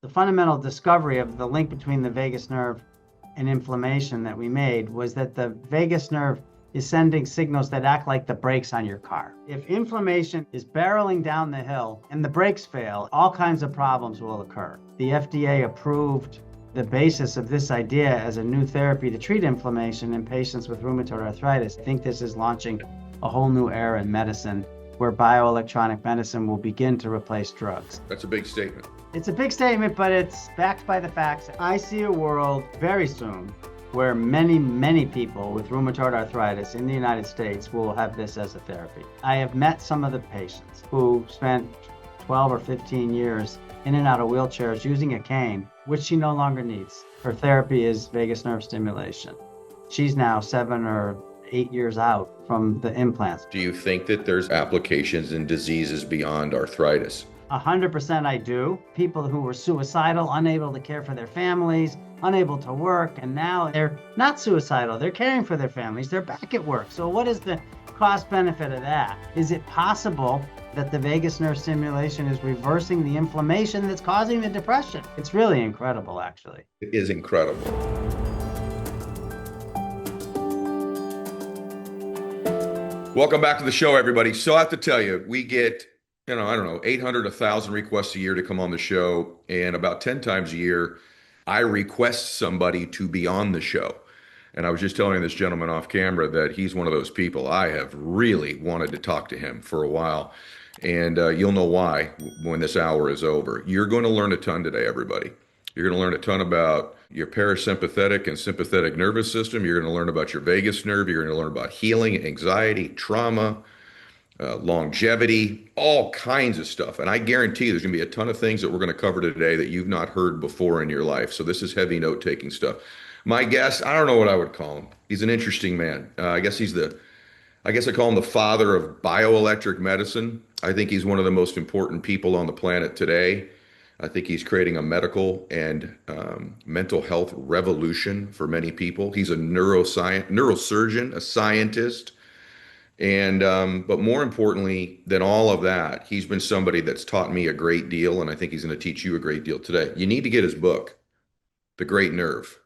The fundamental discovery of the link between the vagus nerve and inflammation that we made was that the vagus nerve is sending signals that act like the brakes on your car. If inflammation is barreling down the hill and the brakes fail, all kinds of problems will occur. The FDA approved the basis of this idea as a new therapy to treat inflammation in patients with rheumatoid arthritis. I think this is launching a whole new era in medicine where bioelectronic medicine will begin to replace drugs. That's a big statement. It's a big statement, but it's backed by the facts. I see a world very soon where many, many people with rheumatoid arthritis in the United States will have this as a therapy. I have met some of the patients who spent 12 or 15 years in and out of wheelchairs using a cane, which she no longer needs. Her therapy is vagus nerve stimulation. She's now 7 or 8 years out from the implants. Do you think that there's applications in diseases beyond arthritis? 100% I do. People who were suicidal, unable to care for their families, unable to work, and now they're not suicidal. They're caring for their families. They're back at work. So what is the cost benefit of that? Is it possible that the vagus nerve stimulation is reversing the inflammation that's causing the depression? It's really incredible, actually. It is incredible. Welcome back to the show, everybody. So I have to tell you, we get, I don't know, 800, 1,000 requests a year to come on the show. And about 10 times a year, I request somebody to be on the show. And I was just telling this gentleman off camera that he's one of those people. I have really wanted to talk to him for a while. And you'll know why when this hour is over. You're going to learn a ton today, everybody. You're going to learn a ton about your parasympathetic and sympathetic nervous system. You're going to learn about your vagus nerve. You're going to learn about healing, anxiety, trauma, longevity, all kinds of stuff. And I guarantee there's going to be a ton of things that we're going to cover today that you've not heard before in your life. So this is heavy note-taking stuff. My guest, I don't know what I would call him. He's an interesting man. I guess I call him the father of bioelectric medicine. I think he's one of the most important people on the planet today. I think he's creating a medical and mental health revolution for many people. He's a neurosurgeon, a scientist. And but more importantly than all of that, he's been somebody that's taught me a great deal, and I think he's going to teach you a great deal today. You need to get his book, The Great Nerve,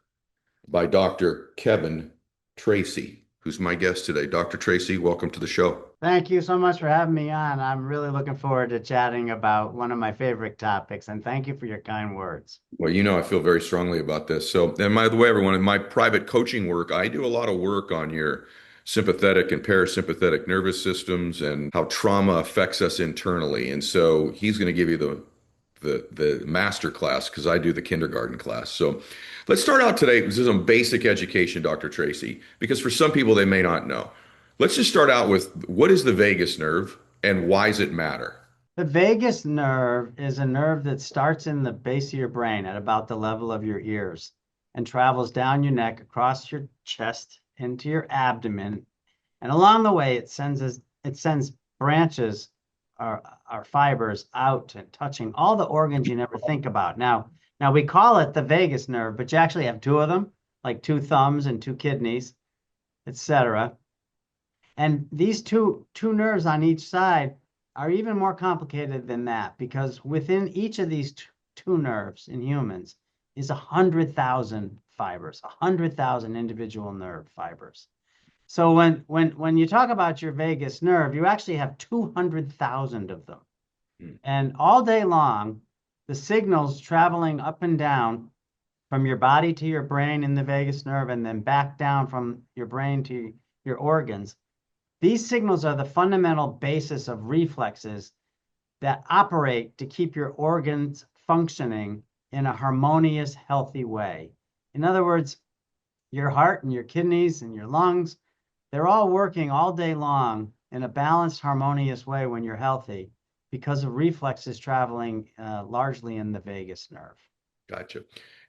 by Dr. Kevin Tracey, who's my guest today. Dr. Tracey, welcome to the show. Thank you so much for having me on. I'm really looking forward to chatting about one of my favorite topics, and thank you for your kind words. Well, you know, I feel very strongly about this. So, and by the way, everyone, in my private coaching work, I do a lot of work on your sympathetic and parasympathetic nervous systems and how trauma affects us internally. And so he's going to give you the master class because I do the kindergarten class. So let's start out today. This is some basic education, Dr. Tracey, because for some people, they may not know. Let's just start out with what is the vagus nerve and why does it matter? The vagus nerve is a nerve that starts in the base of your brain at about the level of your ears and travels down your neck, across your chest, into your abdomen. And along the way, it sends branches or fibers out and touching all the organs you never think about. Now we call it the vagus nerve, but you actually have two of them, like two thumbs and two kidneys, etc. And these two nerves on each side are even more complicated than that, because within each of these two nerves in humans is 100,000 fibers, 100,000 individual nerve fibers. So when you talk about your vagus nerve, you actually have 200,000 of them. And all day long, the signals traveling up and down from your body to your brain in the vagus nerve and then back down from your brain to your organs, these signals are the fundamental basis of reflexes that operate to keep your organs functioning in a harmonious, healthy way. In other words, your heart and your kidneys and your lungs, they're all working all day long in a balanced, harmonious way when you're healthy because of reflexes traveling largely in the vagus nerve. Gotcha.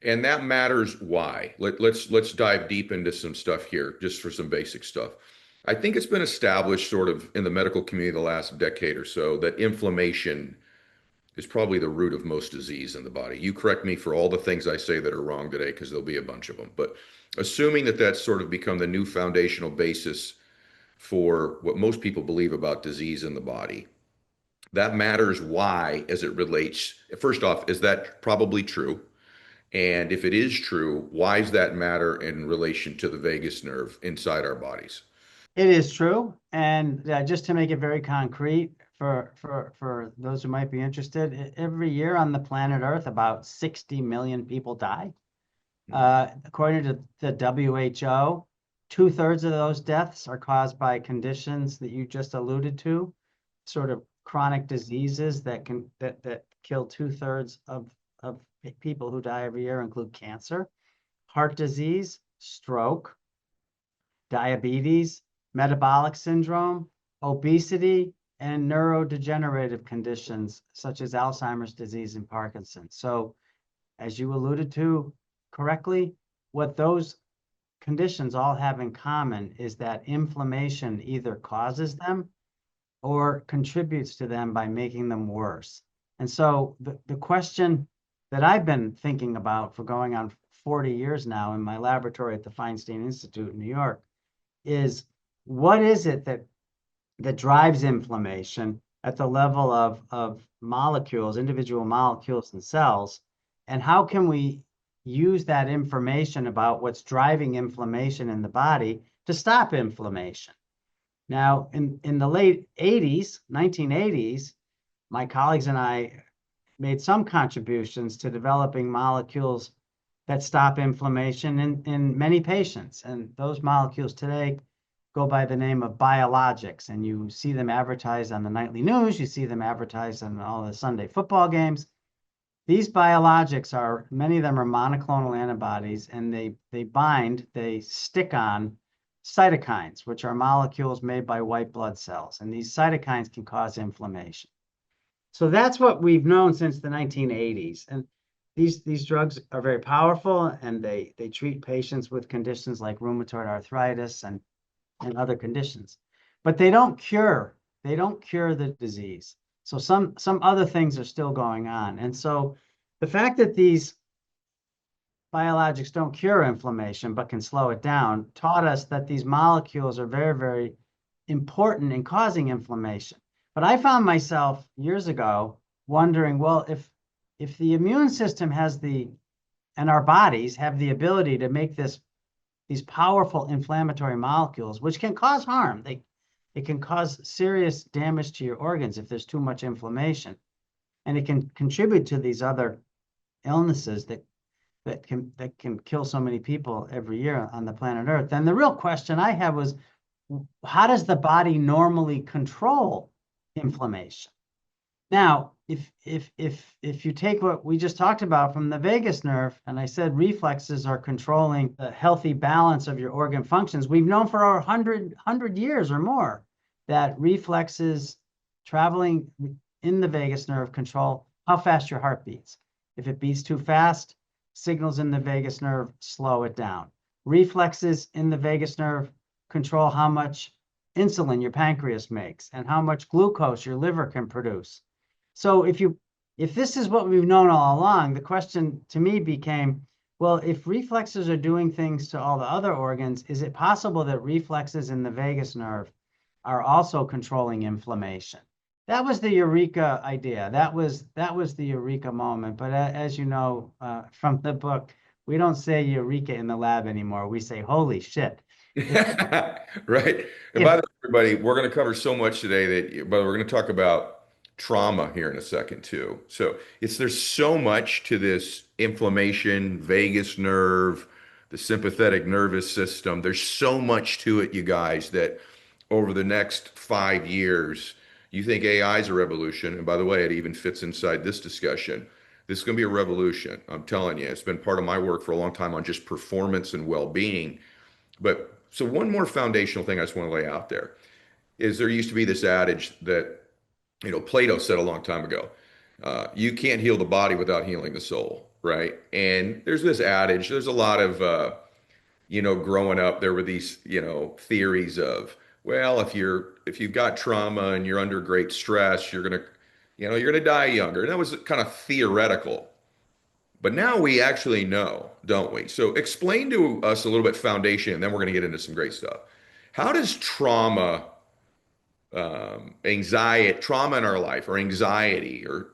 And that matters why. Let's dive deep into some stuff here, just for some basic stuff. I think it's been established sort of in the medical community the last decade or so that inflammation is probably the root of most disease in the body. You correct me for all the things I say that are wrong today, because there'll be a bunch of them. But assuming that that's sort of become the new foundational basis for what most people believe about disease in the body, That matters why as it relates. First off, is that probably true? And if it is true, why does that matter in relation to the vagus nerve inside our bodies? It is true. And just to make it very concrete for those who might be interested, every year on the planet Earth, about 60 million people die. Mhm. According to the WHO, two-thirds of those deaths are caused by conditions that you just alluded to, sort of chronic diseases that kill two-thirds of people who die every year, include cancer, heart disease, stroke, diabetes, metabolic syndrome, obesity, and neurodegenerative conditions such as Alzheimer's disease and Parkinson's. So, as you alluded to correctly, what those conditions all have in common is that inflammation either causes them or contributes to them by making them worse. And so the question that I've been thinking about for going on 40 years now in my laboratory at the Feinstein Institute in New York is, what is it that drives inflammation at the level of molecules, individual molecules and cells, and how can we use that information about what's driving inflammation in the body to stop inflammation? Now, in the late 80s, 1980s, my colleagues and I made some contributions to developing molecules that stop inflammation in many patients. And those molecules today go by the name of biologics. And you see them advertised on the nightly news, you see them advertised on all the Sunday football games. These biologics are, many of them are monoclonal antibodies, and they stick on cytokines, which are molecules made by white blood cells. And these cytokines can cause inflammation. So that's what we've known since the 1980s. And these drugs are very powerful, and they treat patients with conditions like rheumatoid arthritis and other conditions. But they don't cure the disease. So some other things are still going on. And so the fact that these biologics don't cure inflammation but can slow it down taught us that these molecules are very, very important in causing inflammation. But I found myself years ago wondering, well, if the immune system and our bodies have the ability to make these powerful inflammatory molecules, which can cause harm. It can cause serious damage to your organs if there's too much inflammation. And it can contribute to these other illnesses that can kill so many people every year on the planet Earth. And the real question I had was, how does the body normally control inflammation? Now, if you take what we just talked about from the vagus nerve, and I said reflexes are controlling the healthy balance of your organ functions, we've known for 100 years or more that reflexes traveling in the vagus nerve control how fast your heart beats. If it beats too fast, signals in the vagus nerve slow it down. Reflexes in the vagus nerve control how much insulin your pancreas makes and how much glucose your liver can produce. So if this is what we've known all along, the question to me became, well, if reflexes are doing things to all the other organs, is it possible that reflexes in the vagus nerve are also controlling inflammation? That was the eureka idea. That was the eureka moment. But as you know from the book, we don't say eureka in the lab anymore. We say, holy shit. If Right. And if by the way, everybody, we're going to cover so much today but we're going to talk about trauma here in a second too. So there's so much to this inflammation, vagus nerve, the sympathetic nervous system. There's so much to it, you guys, that over the next 5 years, you think AI is a revolution. And by the way, it even fits inside this discussion. This is going to be a revolution. I'm telling you, it's been part of my work for a long time on just performance and well-being. But so one more foundational thing I just want to lay out there is there used to be this adage that, Plato said a long time ago, you can't heal the body without healing the soul, right? And there's this adage, there's a lot of, growing up, there were these, theories of, well, if you've got trauma and you're under great stress, you're gonna die younger. And that was kind of theoretical. But now we actually know, don't we? So explain to us a little bit foundation, and then we're going to get into some great stuff. How does trauma anxiety, trauma in our life, or anxiety, or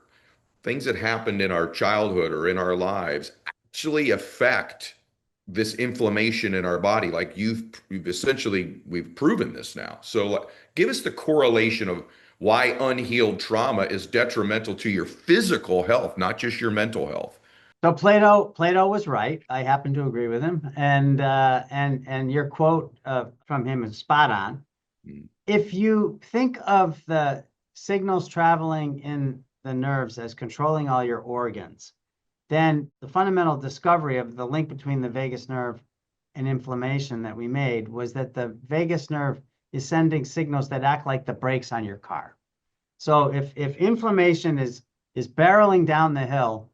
things that happened in our childhood or in our lives actually affect this inflammation in our body. Like you've essentially, we've proven this now. So give us the correlation of why unhealed trauma is detrimental to your physical health, not just your mental health. So Plato was right. I happen to agree with him, and your quote from him is spot on. Mm. If you think of the signals traveling in the nerves as controlling all your organs, then the fundamental discovery of the link between the vagus nerve and inflammation that we made was that the vagus nerve is sending signals that act like the brakes on your car. So if inflammation is barreling down the hill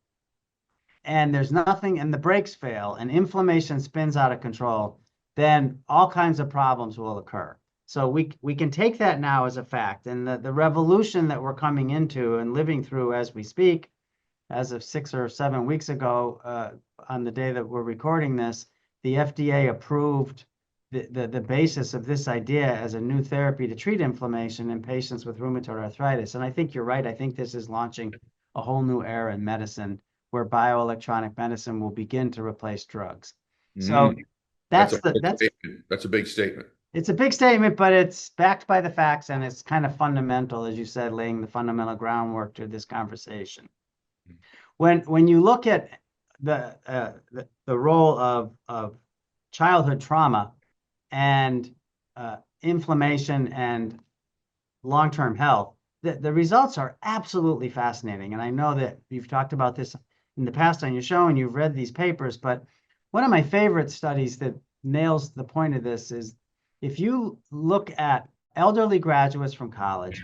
and there's nothing and the brakes fail and inflammation spins out of control, then all kinds of problems will occur. So we can take that now as a fact. And the revolution that we're coming into and living through as we speak, as of 6 or 7 weeks ago, on the day that we're recording this, the FDA approved the basis of this idea as a new therapy to treat inflammation in patients with rheumatoid arthritis. And I think you're right. I think this is launching a whole new era in medicine where bioelectronic medicine will begin to replace drugs. So Mm. That's that's a the bold that's statement. That's a big statement. it's a big statement, but it's backed by the facts and it's kind of fundamental, as you said, laying the fundamental groundwork to this conversation. When you look at the role of childhood trauma and inflammation and long-term health, the results are absolutely fascinating. And I know that you've talked about this in the past on your show and you've read these papers, but one of my favorite studies that nails the point of this is if you look at elderly graduates from college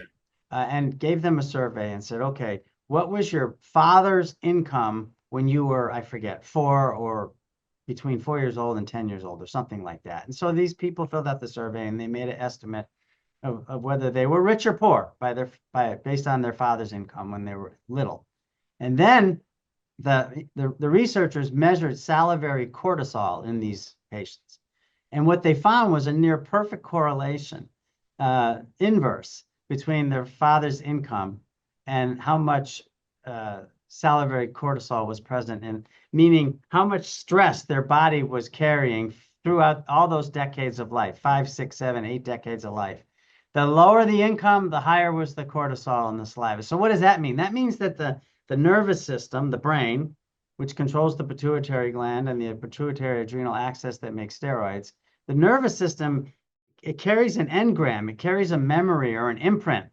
and gave them a survey and said, okay, what was your father's income when you were, I forget, 4 or between 4 years old and 10 years old or something like that. And so these people filled out the survey and they made an estimate of whether they were rich or poor based on their father's income when they were little. And then the researchers measured salivary cortisol in these patients. And what they found was a near perfect correlation, inverse, between their father's income and how much salivary cortisol was present in, meaning how much stress their body was carrying throughout all those decades of life, 5, 6, 7, 8 decades of life. The lower the income, the higher was the cortisol in the saliva. So what does that mean? That means that the nervous system, the brain, which controls the pituitary gland and the pituitary adrenal axis that makes steroids, the nervous system, it carries an engram, it carries a memory or an imprint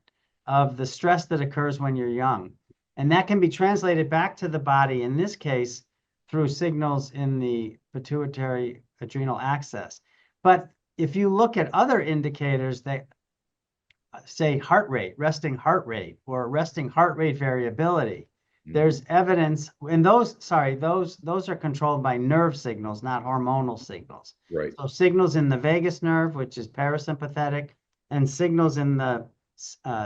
of the stress that occurs when you're young. And that can be translated back to the body, in this case, through signals in the pituitary adrenal axis. But if you look at other indicators that say heart rate, resting heart rate, or resting heart rate variability, there's evidence, and those are controlled by nerve signals, not hormonal signals. Right. So signals in the vagus nerve, which is parasympathetic, and signals in the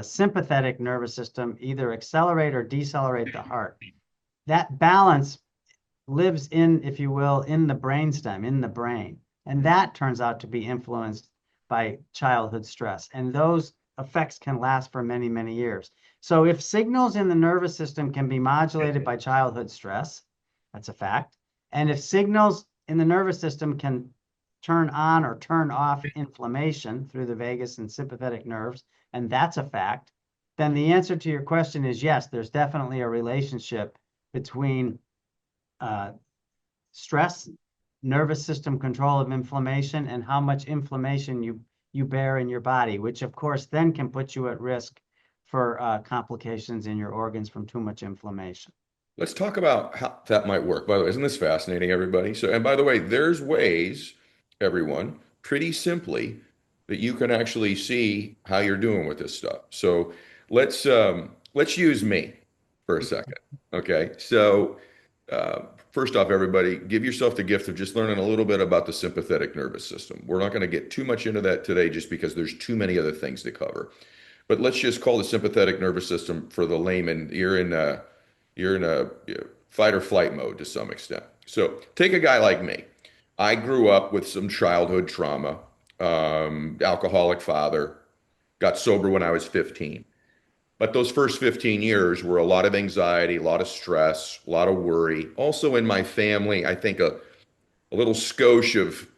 sympathetic nervous system either accelerate or decelerate the heart. That balance lives in, if you will, in the brainstem, in the brain. And that turns out to be influenced by childhood stress. And those effects can last for many, many years. So if signals in the nervous system can be modulated by childhood stress, that's a fact. And if signals in the nervous system can turn on or turn off inflammation through the vagus and sympathetic nerves, and that's a fact, then the answer to your question is yes, there's definitely a relationship between stress, nervous system control of inflammation, and how much inflammation you bear in your body, which of course then can put you at risk for complications in your organs from too much inflammation. Let's talk about how that might work. By the way, isn't this fascinating, everybody? So, and by the way, there's ways, everyone, pretty simply, that you can actually see how you're doing with this stuff. So let's use me for a second. Okay. So first off, everybody, give yourself the gift of just learning a little bit about the sympathetic nervous system. We're not going to get too much into that today just because there's too many other things to cover. But let's just call the sympathetic nervous system for the layman. You're in a fight or flight mode to some extent. So take a guy like me. I grew up with some childhood trauma, alcoholic father, Got sober when I was 15. But those first 15 years were a lot of anxiety, a lot of stress, a lot of worry. Also in my family, I think a little skosh of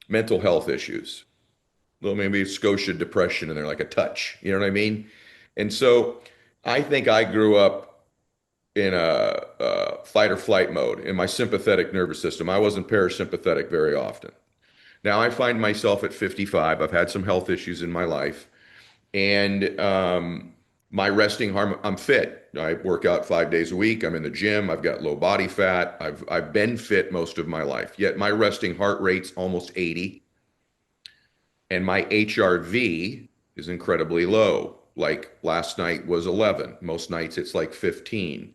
mental health issues. A little maybe a skosh of depression in there, like a touch. You know what I mean? And so I think I grew up in a fight or flight mode in my sympathetic nervous system. I wasn't parasympathetic very often. Now I find myself at 55. I've had some health issues in my life, and my resting harm. I'm fit. I work out 5 days a week. I'm in the gym. I've got low body fat. I've been fit most of my life. Yet my resting heart rate's almost 80, and my HRV is incredibly low. Like last night was 11. Most nights it's like 15.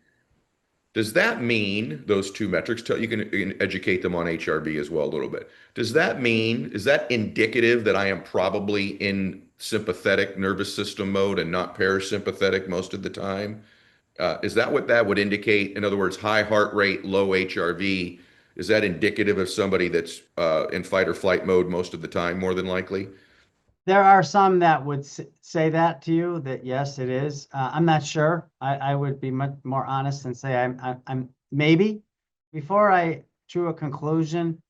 Does that mean those two metrics tell you can educate them on HRV as well a little bit? Does that mean, is that indicative that I am probably in sympathetic nervous system mode and not parasympathetic most of the time? Is that what that would indicate? In other words, high heart rate, low HRV, is that indicative of somebody that's in fight or flight mode most of the time, more than likely? There are some that would say that to you, that yes, it is. I'm not sure. I would be much more honest and say I'm maybe. Before I drew a conclusion,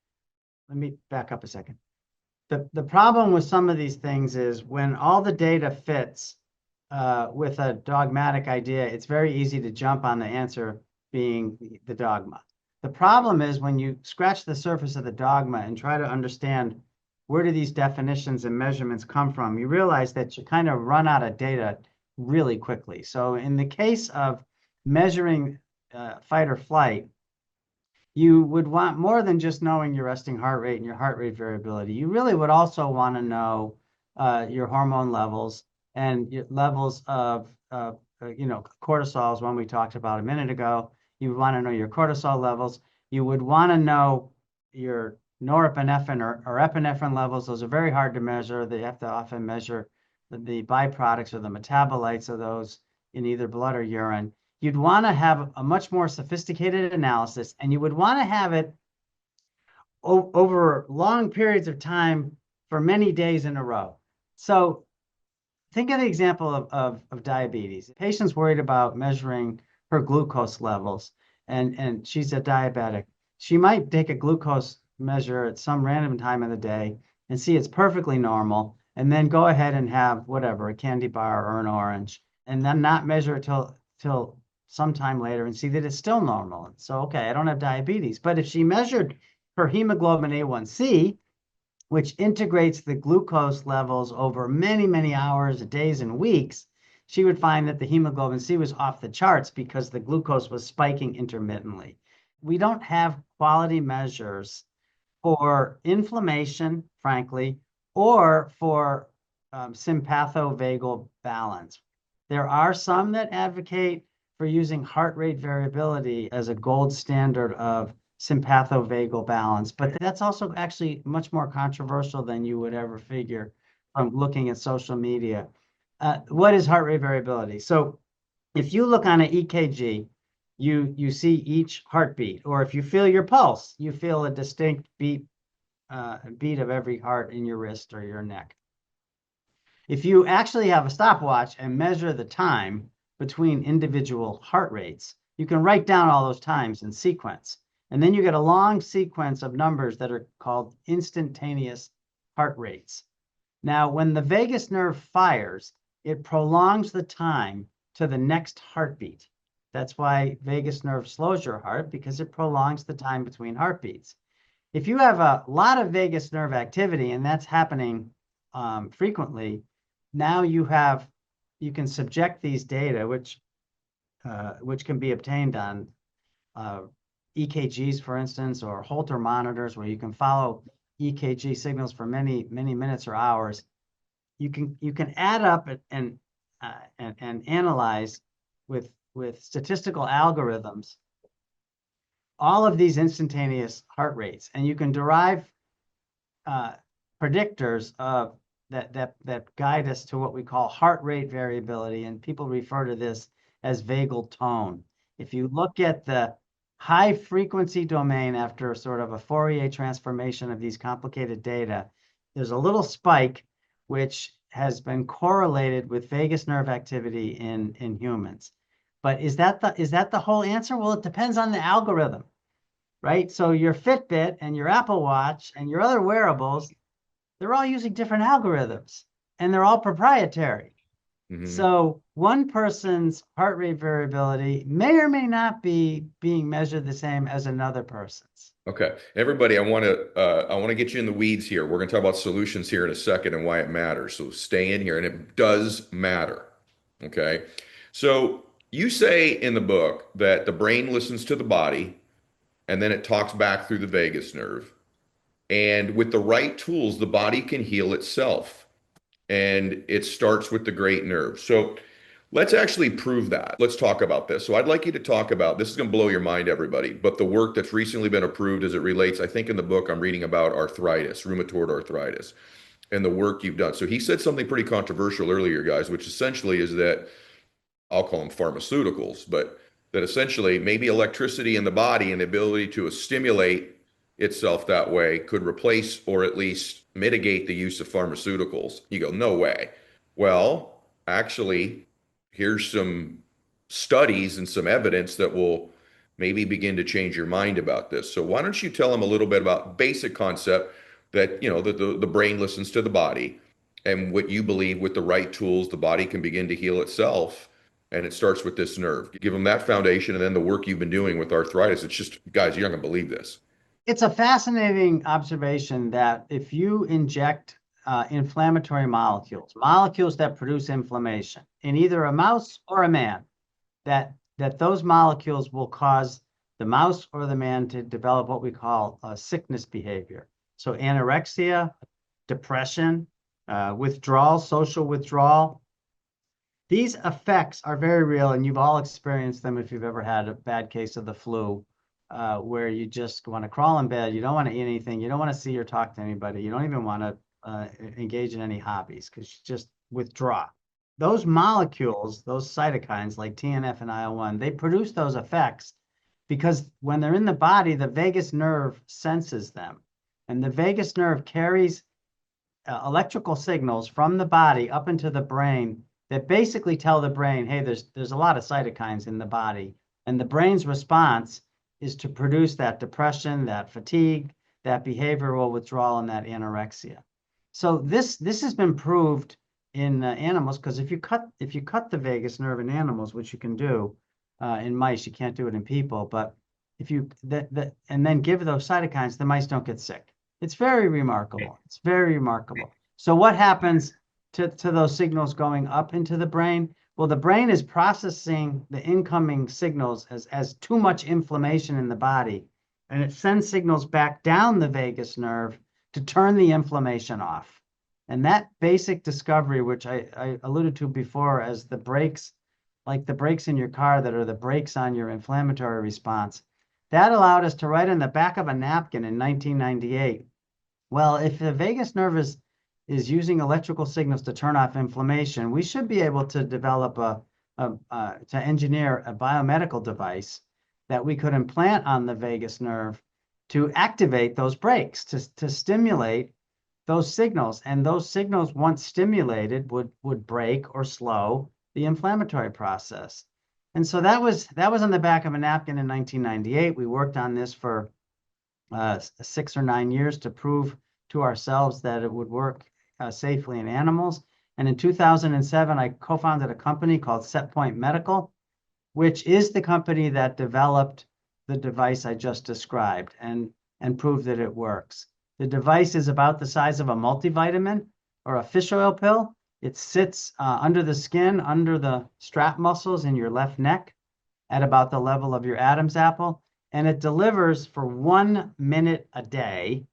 let me back up a second. The problem with some of these things is when all the data fits with a dogmatic idea, it's very easy to jump on the answer being the dogma. The problem is when you scratch the surface of the dogma and try to understand where do these definitions and measurements come from, you realize that you kind of run out of data really quickly. So in the case of measuring fight or flight, you would want more than just knowing your resting heart rate and your heart rate variability. You really would also want to know your hormone levels and your levels of, cortisol is one we talked about a minute ago. You would want to know your cortisol levels. You would want to know your norepinephrine or epinephrine levels. Those are very hard to measure. They have to often measure the byproducts or the metabolites of those in either blood or urine. You'd want to have a much more sophisticated analysis, and you would want to have it over long periods of time for many days in a row. So think of the example of diabetes. The patient's worried about measuring her glucose levels, and she's a diabetic. She might take a glucose measure at some random time of the day and see it's perfectly normal, and then go ahead and have whatever, a candy bar or an orange, and then not measure it till sometime later and see that it's still normal. So, okay, I don't have diabetes. But if she measured her hemoglobin A1C, which integrates the glucose levels over many, many hours, days, and weeks, she would find that the hemoglobin C was off the charts because the glucose was spiking intermittently. We don't have quality measures for inflammation, frankly, or for sympathovagal balance. There are some that advocate for using heart rate variability as a gold standard of sympathovagal balance, but that's also actually much more controversial than you would ever figure from looking at social media. What is heart rate variability? So if you look on an EKG, you see each heartbeat, or if you feel your pulse, you feel a distinct beat of every heart in your wrist or your neck. If you actually have a stopwatch and measure the time between individual heart rates, you can write down all those times in sequence. And then you get a long sequence of numbers that are called instantaneous heart rates. Now, when the vagus nerve fires, it prolongs the time to the next heartbeat. That's why vagus nerve slows your heart, because it prolongs the time between heartbeats. If you have a lot of vagus nerve activity, and that's happening frequently, now you can subject these data, which can be obtained on EKGs, for instance, or Holter monitors, where you can follow EKG signals for many, many minutes or hours. You can add up and analyze with statistical algorithms all of these instantaneous heart rates, and you can derive predictors of that guide us to what we call heart rate variability, and people refer to this as vagal tone. If you look at the high frequency domain after sort of a Fourier transformation of these complicated data, there's a little spike which has been correlated with vagus nerve activity in humans. But is that the whole answer? Well, it depends on the algorithm, right? So your Fitbit and your Apple Watch and your other wearables, they're all using different algorithms and they're all proprietary. So one person's heart rate variability may or may not be being measured the same as another person's. Okay, everybody, I want to get you in the weeds here. We're going to talk about solutions here in a second and why it matters. So stay in here, and it does matter. Okay, so you say in the book that the brain listens to the body, and then it talks back through the vagus nerve. And with the right tools, the body can heal itself. And it starts with the great nerve. So let's actually prove that. Let's talk about this. So I'd like you to talk about, this is going to blow your mind, everybody, but the work that's recently been approved as it relates, I think in the book I'm reading about arthritis, rheumatoid arthritis, and the work you've done. So he said something pretty controversial earlier, guys, which essentially is that, I'll call them pharmaceuticals, but that essentially maybe electricity in the body and the ability to stimulate itself that way could replace or at least mitigate the use of pharmaceuticals. You go, no way. Well, actually, here's some studies and some evidence that will maybe begin to change your mind about this. So why don't you tell them a little bit about basic concept that, that the brain listens to the body and what you believe with the right tools, the body can begin to heal itself. And it starts with this nerve. Give them that foundation and then the work you've been doing with arthritis. It's just, guys, you're not going to believe this. It's a fascinating observation that if you inject inflammatory molecules that produce inflammation in either a mouse or a man, that those molecules will cause the mouse or the man to develop what we call sickness behavior. So anorexia, depression, withdrawal, social withdrawal. These effects are very real, and you've all experienced them if you've ever had a bad case of the flu, where you just want to crawl in bed, you don't want to eat anything, you don't want to see or talk to anybody, you don't even want to engage in any hobbies because you just withdraw. Those molecules, those cytokines like TNF and IL-1, they produce those effects because when they're in the body, the vagus nerve senses them. And the vagus nerve carries electrical signals from the body up into the brain that basically tell the brain, hey, there's a lot of cytokines in the body. And the brain's response is to produce that depression, that fatigue, that behavioral withdrawal, and that anorexia. So this has been proved in animals because if you cut the vagus nerve in animals, which you can do in mice, you can't do it in people. But if you and then give those cytokines, the mice don't get sick. It's very remarkable. It's very remarkable. So what happens to those signals going up into the brain? Well, the brain is processing the incoming signals as too much inflammation in the body, and it sends signals back down the vagus nerve to turn the inflammation off. And that basic discovery, which I alluded to before as the brakes, like the brakes in your car that are the brakes on your inflammatory response, that allowed us to write on the back of a napkin in 1998, well, if the vagus nerve is using electrical signals to turn off inflammation, we should be able to develop to engineer a biomedical device that we could implant on the vagus nerve to activate those brakes, to stimulate those signals. And those signals, once stimulated, would break or slow the inflammatory process. And so that was on the back of a napkin in 1998. We worked on this for 6 or 9 years to prove to ourselves that it would work safely in animals. And in 2007, I co-founded a company called SetPoint Medical, which is the company that developed the device I just described and proved that it works. The device is about the size of a multivitamin or a fish oil pill. It sits under the skin, under the strap muscles in your left neck at about the level of your Adam's apple. And it delivers for 1 minute a day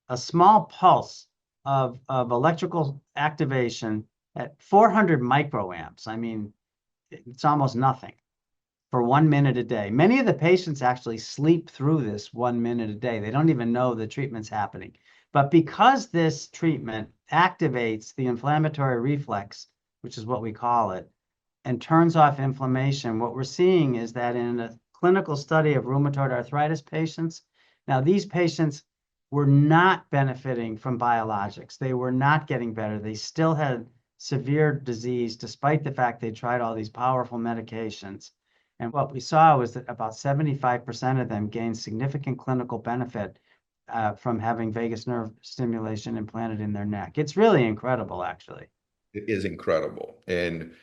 a small pulse of electrical activation at 400 microamps. I mean, it's almost nothing for 1 minute a day. Many of the patients actually sleep through this 1 minute a day. They don't even know the treatment's happening. But because this treatment activates the inflammatory reflex, which is what we call it, and turns off inflammation, what we're seeing is that in a clinical study of rheumatoid arthritis patients, now these patients were not benefiting from biologics. They were not getting better. They still had severe disease, despite the fact they tried all these powerful medications. And what we saw was that about 75% of them gained significant clinical benefit from having vagus nerve stimulation implanted in their neck. It's really incredible, actually. It is incredible. And,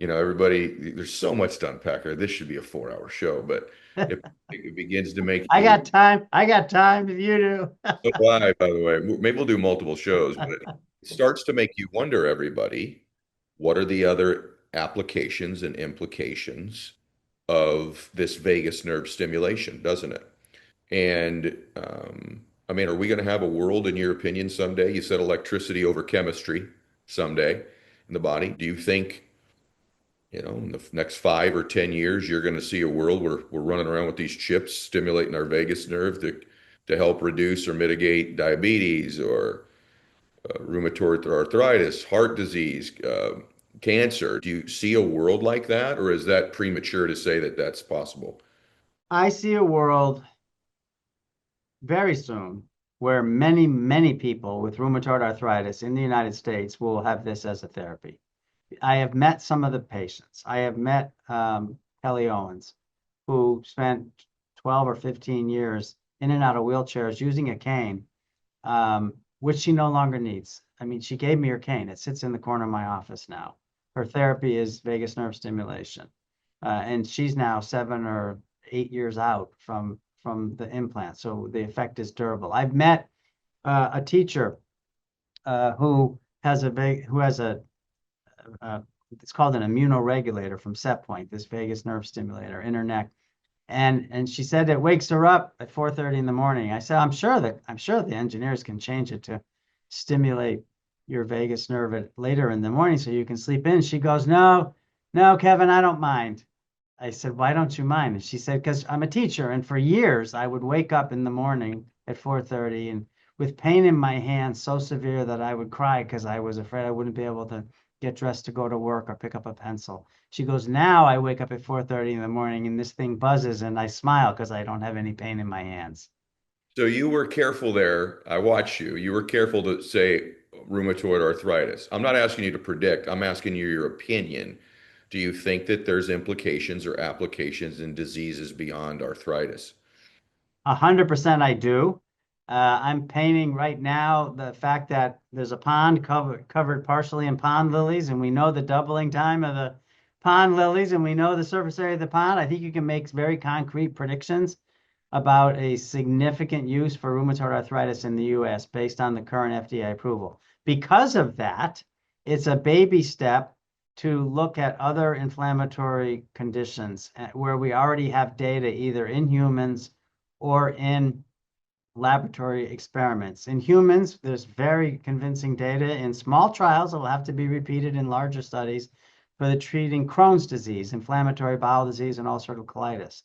everybody, there's so much to unpack here. This should be a 4-hour show, but if it begins to make I you, got time. I got time if you do. so do I, by the way, maybe we'll do multiple shows, but it starts to make you wonder, everybody, what are the other applications and implications of this vagus nerve stimulation, doesn't it? And I mean, are we going to have a world, in your opinion, someday? You said electricity over chemistry someday in the body. Do you think, in the next 5 or 10 years, you're going to see a world where we're running around with these chips stimulating our vagus nerve to help reduce or mitigate diabetes or rheumatoid arthritis, heart disease, cancer? Do you see a world like that, or is that premature to say that that's possible? I see a world very soon where many, many people with rheumatoid arthritis in the United States will have this as a therapy. I have met some of the patients. I have met Kelly Owens, who spent 12 or 15 years in and out of wheelchairs using a cane, which she no longer needs. I mean, she gave me her cane. It sits in the corner of my office now. Her therapy is vagus nerve stimulation. And she's now 7 or 8 years out from the implant. So the effect is durable. I've met a teacher who has a it's called an immunoregulator from Set Point, this vagus nerve stimulator in her neck. And she said it wakes her up at 4:30 in the morning. I said, I'm sure the engineers can change it to stimulate your vagus nerve later in the morning so you can sleep in. She goes, no, Kevin, I don't mind. I said, why don't you mind? And she said, because I'm a teacher, and for years I would wake up in the morning at 4:30 and with pain in my hands so severe that I would cry because I was afraid I wouldn't be able to get dressed to go to work or pick up a pencil. She goes, now I wake up at 4:30 in the morning and this thing buzzes and I smile because I don't have any pain in my hands. So you were careful there. I watched you. You were careful to say rheumatoid arthritis. I'm not asking you to predict. I'm asking you your opinion. Do you think that there's implications or applications in diseases beyond arthritis? 100% I do. I'm painting right now the fact that there's a pond covered partially in pond lilies, and we know the doubling time of the pond lilies, and we know the surface area of the pond. I think you can make very concrete predictions about a significant use for rheumatoid arthritis in the US based on the current FDA approval. Because of that, it's a baby step to look at other inflammatory conditions where we already have data either in humans or in laboratory experiments. In humans, there's very convincing data in small trials that will have to be repeated in larger studies for the treating Crohn's disease, inflammatory bowel disease, and ulcerative colitis.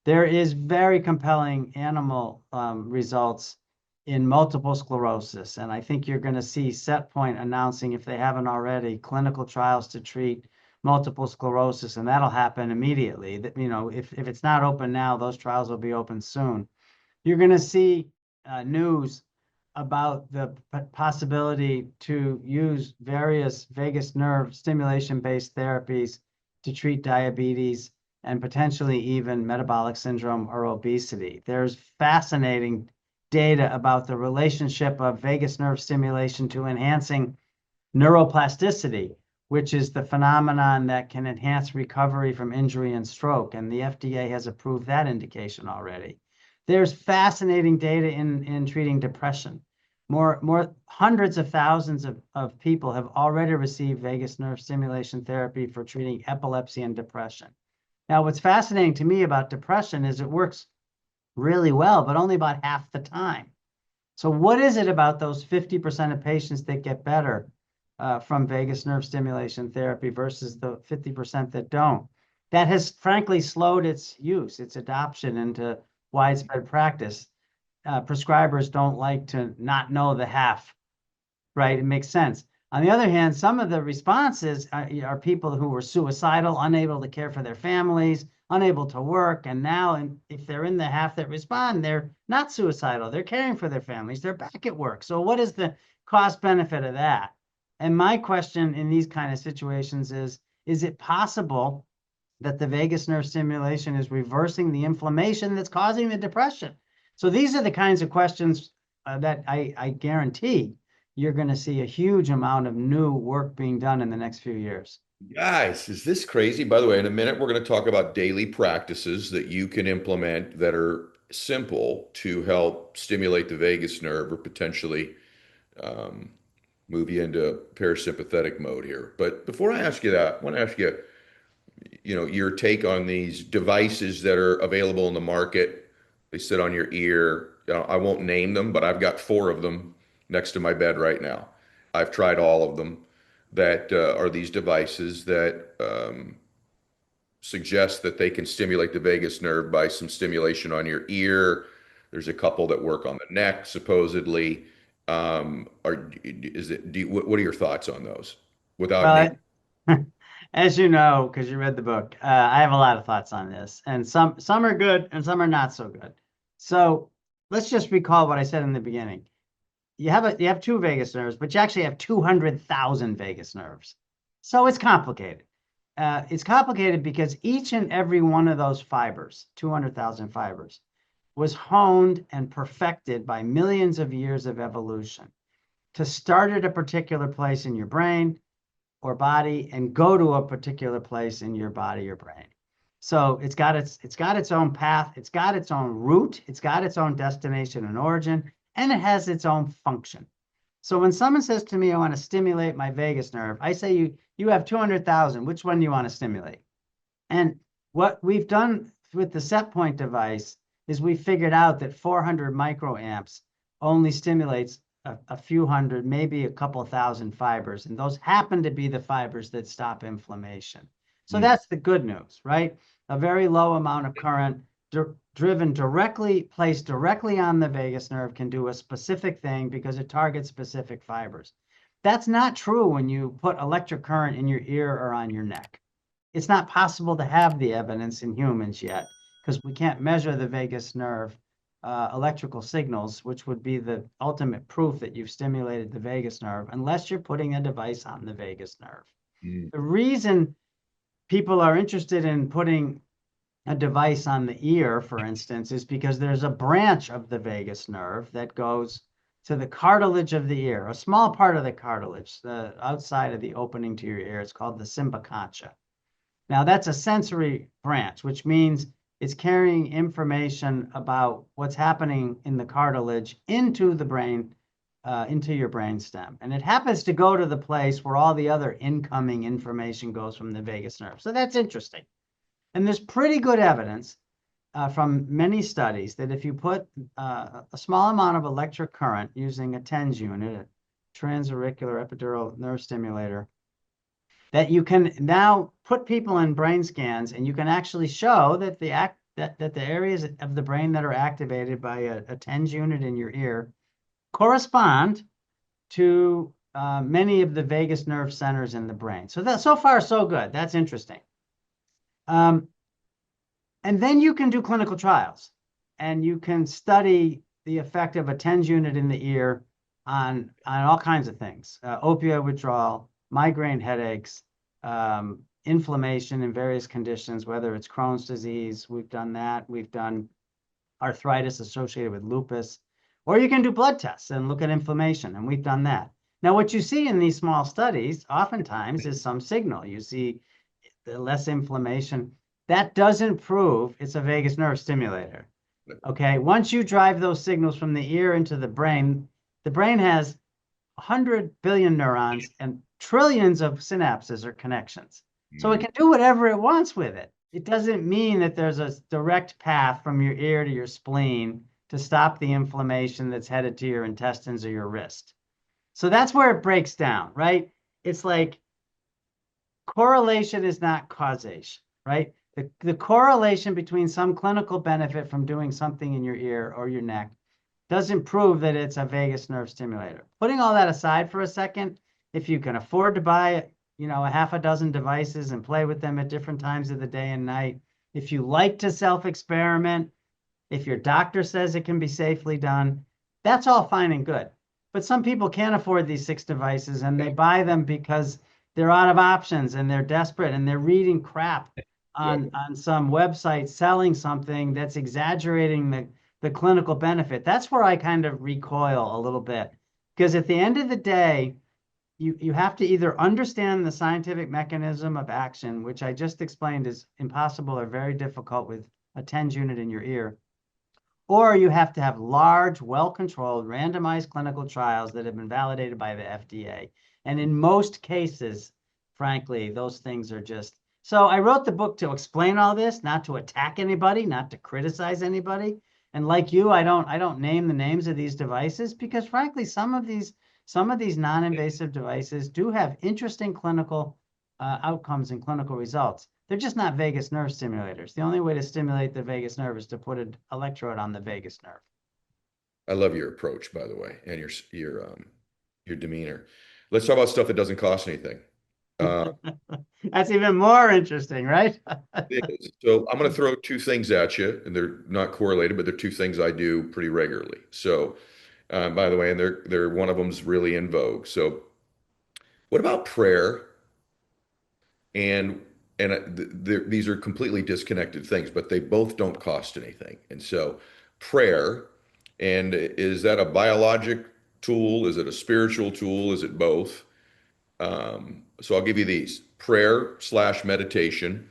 There is very compelling animal results in multiple sclerosis, and I think you're going to see Set Point announcing, if they haven't already, clinical trials to treat multiple sclerosis, and that'll happen immediately. If it's not open now, those trials will be open soon. You're going to see news about the possibility to use various vagus nerve stimulation-based therapies to treat diabetes and potentially even metabolic syndrome or obesity. There's fascinating data about the relationship of vagus nerve stimulation to enhancing neuroplasticity, which is the phenomenon that can enhance recovery from injury and stroke. And the FDA has approved that indication already. There's fascinating data in treating depression. More hundreds of thousands of people have already received vagus nerve stimulation therapy for treating epilepsy and depression. Now, what's fascinating to me about depression is it works really well, but only about half the time. So what is it about those 50% of patients that get better from vagus nerve stimulation therapy versus the 50% that don't? That has frankly slowed its use, its adoption into widespread practice. Prescribers don't like to not know the half, right? It makes sense. On the other hand, some of the responses are people who were suicidal, unable to care for their families, unable to work. And now, if they're in the half that respond, they're not suicidal. They're caring for their families. They're back at work. So what is the cost benefit of that? And my question in these kind of situations is it possible that the vagus nerve stimulation is reversing the inflammation that's causing the depression? So these are the kinds of questions that I guarantee you're going to see a huge amount of new work being done in the next few years. Guys, is this crazy? By the way, in a minute, we're going to talk about daily practices that you can implement that are simple to help stimulate the vagus nerve or potentially um, move you into parasympathetic mode here. But before I ask you that, I want to ask you, your take on these devices that are available in the market. They sit on your ear. I won't name them, but I've got four of them next to my bed right now. I've tried all of them that are these devices that suggest that they can stimulate the vagus nerve by some stimulation on your ear. There's a couple that work on the neck, supposedly. What are your thoughts on those without name? Well, as you know, because you read the book, I have a lot of thoughts on this, and some are good and some are not so good. So let's just recall what I said in the beginning. You have two vagus nerves, but you actually have 200,000 vagus nerves. So it's complicated. It's complicated because each and every one of those fibers, 200,000 fibers, was honed and perfected by millions of years of evolution to start at a particular place in your brain or body and go to a particular place in your body or brain. So it's got its own path, it's got its own route, it's got its own destination and origin, and it has its own function. So when someone says to me, I want to stimulate my vagus nerve, I say you have 200,000. Which one do you want to stimulate? And what we've done with the set point device is we figured out that 400 microamps only stimulates a few hundred, maybe a couple thousand fibers. And those happen to be the fibers that stop inflammation. So that's the good news, right? A very low amount of current placed directly on the vagus nerve can do a specific thing because it targets specific fibers. That's not true when you put electric current in your ear or on your neck. It's not possible to have the evidence in humans yet because we can't measure the vagus nerve electrical signals, which would be the ultimate proof that you've stimulated the vagus nerve, unless you're putting a device on the vagus nerve. Mm. The reason people are interested in putting a device on the ear, for instance, is because there's a branch of the vagus nerve that goes to the cartilage of the ear, a small part of the cartilage, the outside of the opening to your ear. It's called the sympathetic. Now, that's a sensory branch, which means it's carrying information about what's happening in the cartilage into the brain, into your brain stem. And it happens to go to the place where all the other incoming information goes from the vagus nerve. So that's interesting. And there's pretty good evidence from many studies that if you put a small amount of electric current using a TENS unit, a transauricular epidural nerve stimulator, that you can now put people in brain scans and you can actually show that the areas of the brain that are activated by a TENS unit in your ear correspond to many of the vagus nerve centers in the brain. So so far, so good. That's interesting. And then you can do clinical trials and you can study the effect of a TENS unit in the ear on all kinds of things, opioid withdrawal, migraine headaches, inflammation in various conditions, whether it's Crohn's disease. We've done that. We've done arthritis associated with lupus, or you can do blood tests and look at inflammation, and we've done that. Now, what you see in these small studies oftentimes is some signal. You see less inflammation. That doesn't prove it's a vagus nerve stimulator. Okay, once you drive those signals from the ear into the brain has 100 billion neurons and trillions of synapses or connections. So it can do whatever it wants with it. It doesn't mean that there's a direct path from your ear to your spleen to stop the inflammation that's headed to your intestines or your wrist. So that's where it breaks down, right? It's like correlation is not causation, right? The correlation between some clinical benefit from doing something in your ear or your neck doesn't prove that it's a vagus nerve stimulator. Putting all that aside for a second, if you can afford to buy, a half a dozen devices and play with them at different times of the day and night, if you like to self-experiment, if your doctor says it can be safely done, that's all fine and good. but some people can't afford these 6 devices, and they buy them because they're out of options and they're desperate and they're reading crap Yep. on some website selling something that's exaggerating the clinical benefit. That's where I kind of recoil a little bit, because at the end of the day, you have to either understand the scientific mechanism of action, which I just explained is impossible or very difficult with a TENS unit in your ear, or you have to have large, well-controlled, randomized clinical trials that have been validated by the FDA. And in most cases, frankly, those things are just... So I wrote the book to explain all this, not to attack anybody, not to criticize anybody. And like you, I don't name the names of these devices because frankly, some of these non-invasive devices do have interesting clinical outcomes and clinical results. They're just not vagus nerve stimulators. The only way to stimulate the vagus nerve is to put an electrode on the vagus nerve. I love your approach, by the way, and your demeanor. Let's talk about stuff that doesn't cost anything. Uh, That's even more interesting, right? it is. So I'm going to throw two things at you, and they're not correlated, but they're two things I do pretty regularly. So, by the way, and they're one of them's really in vogue. So, what about prayer and these are completely disconnected things, but they both don't cost anything. And so, prayer, and is that a biologic tool? Is it a spiritual tool? Is it both? So I'll give you these: prayer slash meditation,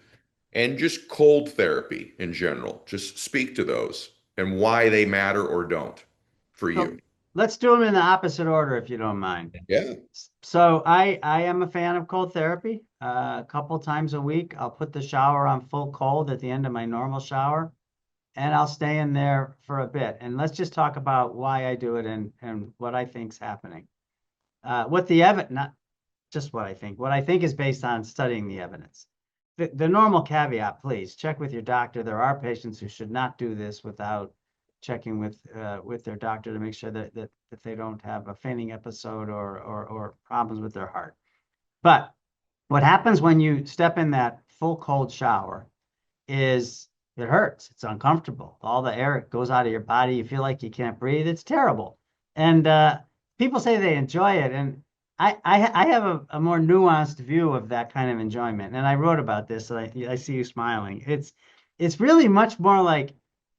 and just cold therapy in general. Just speak to those and why they matter or don't for So you. let's do them in the opposite order, if you don't mind. Yeah. So I am a fan of cold therapy. A couple times a week, I'll put the shower on full cold at the end of my normal shower, and I'll stay in there for a bit. And let's just talk about why I do it and what I think's happening. What the evidence, not just what I think is based on studying the evidence. The normal caveat, please check with your doctor. There are patients who should not do this without checking with their doctor to make sure that they don't have a fainting episode or problems with their heart. But what happens when you step in that full cold shower is it hurts. It's uncomfortable. All the air goes out of your body. You feel like you can't breathe. It's terrible. And people say they enjoy it. And I have a more nuanced view of that kind of enjoyment. And I wrote about this. So I see you smiling. It's really much more like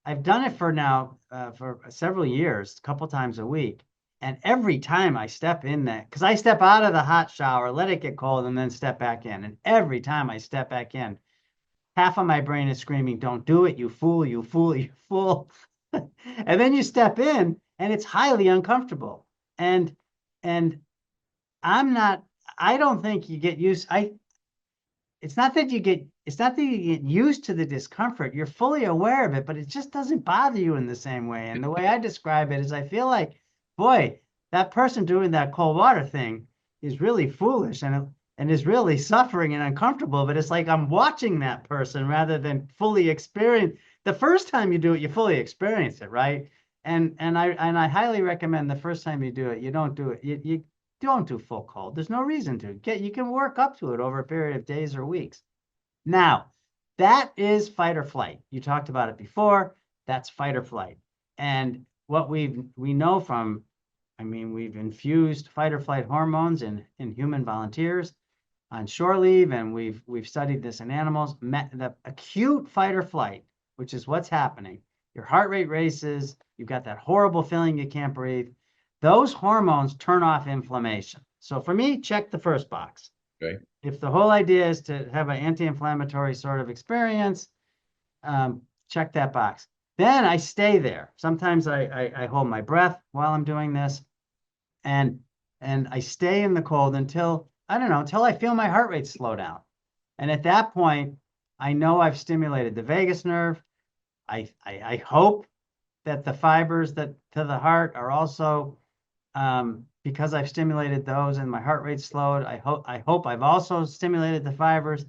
I've done it for several years, a couple times a week. And every time I step in that, because I step out of the hot shower, let it get cold, and then step back in. And every time I step back in, half of my brain is screaming, don't do it, you fool, you fool, you fool. And then you step in and it's highly uncomfortable. And I don't think you get used. It's not that you get used to the discomfort. You're fully aware of it, but it just doesn't bother you in the same way. And the way I describe it is I feel like, boy, that person doing that cold water thing is really foolish and is really suffering and uncomfortable, but it's like I'm watching that person rather than fully experience. The first time you do it, you fully experience it, right? And I highly recommend the first time you do it, you don't do it. You don't do full cold. There's no reason to. You can work up to it over a period of days or weeks. Now, that is fight or flight. You talked about it before. That's fight or flight. And what we know from, we've infused fight or flight hormones in human volunteers on shore leave, and we've studied this in animals. The acute fight or flight, which is what's happening, your heart rate races, you've got that horrible feeling you can't breathe. Those hormones turn off inflammation. So for me, check the first box. Okay. If the whole idea is to have an anti-inflammatory sort of experience, check that box. Then I stay there. Sometimes I hold my breath while I'm doing this, and I stay in the cold until I feel my heart rate slow down. And at that point, I know I've stimulated the vagus nerve. I hope that the fibers that to the heart are also, because I've stimulated those and my heart rate slowed. I hope I've also stimulated the fibers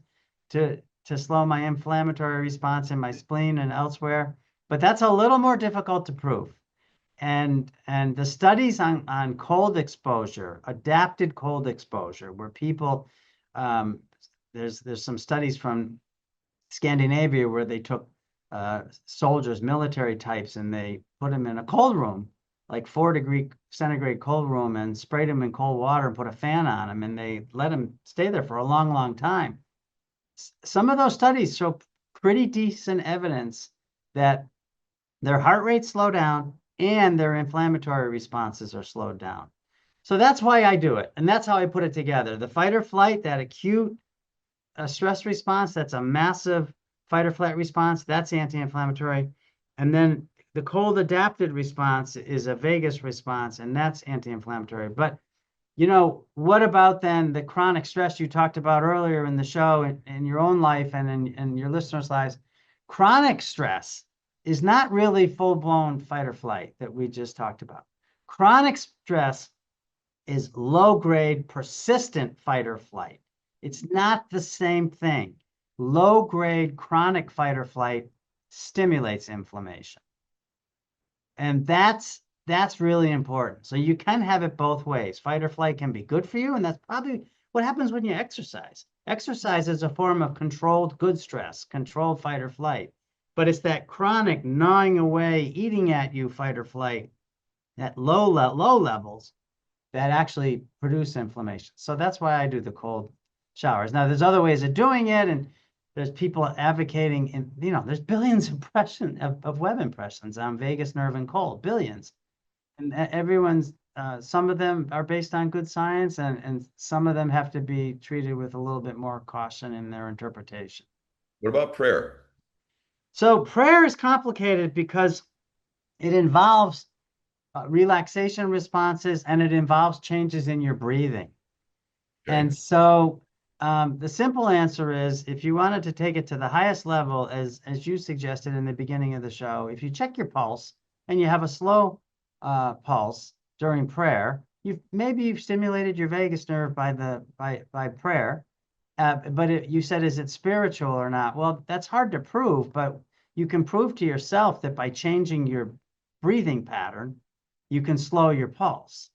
to slow my inflammatory response in my spleen and elsewhere. But that's a little more difficult to prove. And the studies on cold exposure, adapted cold exposure, where people, there's some studies from Scandinavia where they took soldiers, military types, and they put them in a cold room like 4-degree centigrade cold room and sprayed them in cold water and put a fan on them, and they let them stay there for a long, long time. Some of those studies show pretty decent evidence that their heart rates slow down and their inflammatory responses are slowed down. So that's why I do it. And that's how I put it together. The fight or flight, that acute stress response, that's a massive fight or flight response, that's anti-inflammatory. And then the cold adapted response is a vagus response, and that's anti-inflammatory. But what about then the chronic stress you talked about earlier in the show, in your own life and in your listeners' lives? Chronic stress is not really full-blown fight or flight that we just talked about. Chronic stress is low-grade, persistent fight or flight. It's not the same thing. Low-grade chronic fight or flight stimulates inflammation. And that's really important. So you can have it both ways. Fight or flight can be good for you, and that's probably what happens when you exercise. Exercise is a form of controlled good stress, controlled fight or flight. But it's that chronic gnawing away, eating at you fight or flight at low levels that actually produce inflammation. So that's why I do the cold showers. Now, there's other ways of doing it, and there's people advocating, and there's billions of web impressions on vagus nerve and cold, billions. And everyone's, some of them are based on good science, and some of them have to be treated with a little bit more caution in their interpretation. What about prayer? So prayer is complicated because it involves relaxation responses, and it involves changes in your breathing. Okay. And so the simple answer is, if you wanted to take it to the highest level, as you suggested in the beginning of the show, if you check your pulse and you have a slow pulse during prayer, you've stimulated your vagus nerve by prayer. But you said, is it spiritual or not? Well, that's hard to prove, but you can prove to yourself that by changing your breathing pattern, you can slow your pulse.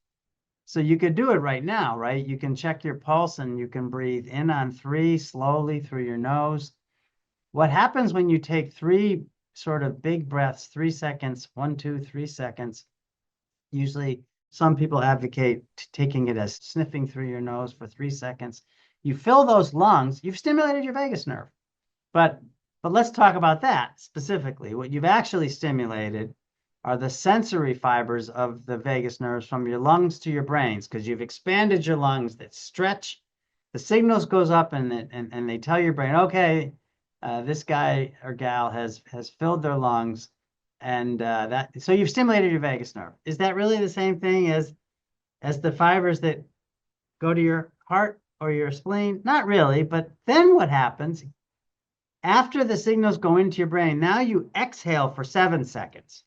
So you could do it right now, right? You can check your pulse and you can breathe in on 3 slowly through your nose. What happens when you take 3 sort of big breaths, 3 seconds, 1, 2, 3 seconds? Usually some people advocate taking it as sniffing through your nose for 3 seconds. You fill those lungs, you've stimulated your vagus nerve. But let's talk about that specifically. What you've actually stimulated are the sensory fibers of the vagus nerves from your lungs to your brains, because you've expanded your lungs that stretch. The signals goes up, and they tell your brain, okay, this guy or gal has filled their lungs, and so you've stimulated your vagus nerve. Is that really the same thing as the fibers that go to your heart or your spleen? Not really. But then what happens after the signals go into your brain? Now you exhale for 7 seconds.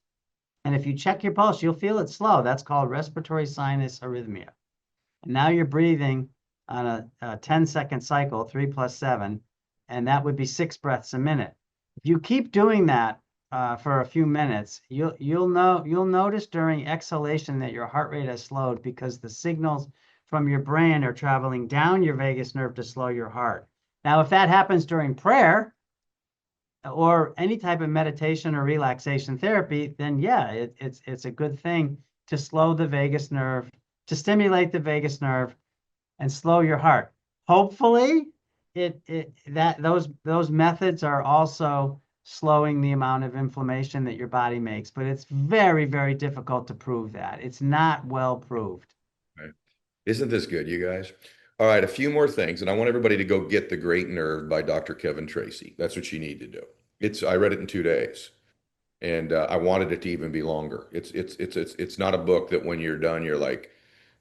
And if you check your pulse, you'll feel it slow. That's called respiratory sinus arrhythmia. And now you're breathing on a 10-second cycle, 3 plus 7, and that would be 6 breaths a minute. If you keep doing that for a few minutes, you'll notice during exhalation that your heart rate has slowed, because the signals from your brain are traveling down your vagus nerve to slow your heart. Now, if that happens during prayer or any type of meditation or relaxation therapy, then yeah, it's a good thing to slow the vagus nerve, to stimulate the vagus nerve and slow your heart. Hopefully those methods are also slowing the amount of inflammation that your body makes, but it's very, very difficult to prove that. It's not well proved. Right. Isn't this good, you guys? All right, a few more things, and I want everybody to go get The Great Nerve by Dr. Kevin Tracey. That's what you need to do. I read it in 2 days, and I wanted it to even be longer. It's not a book that when you're done, you're like,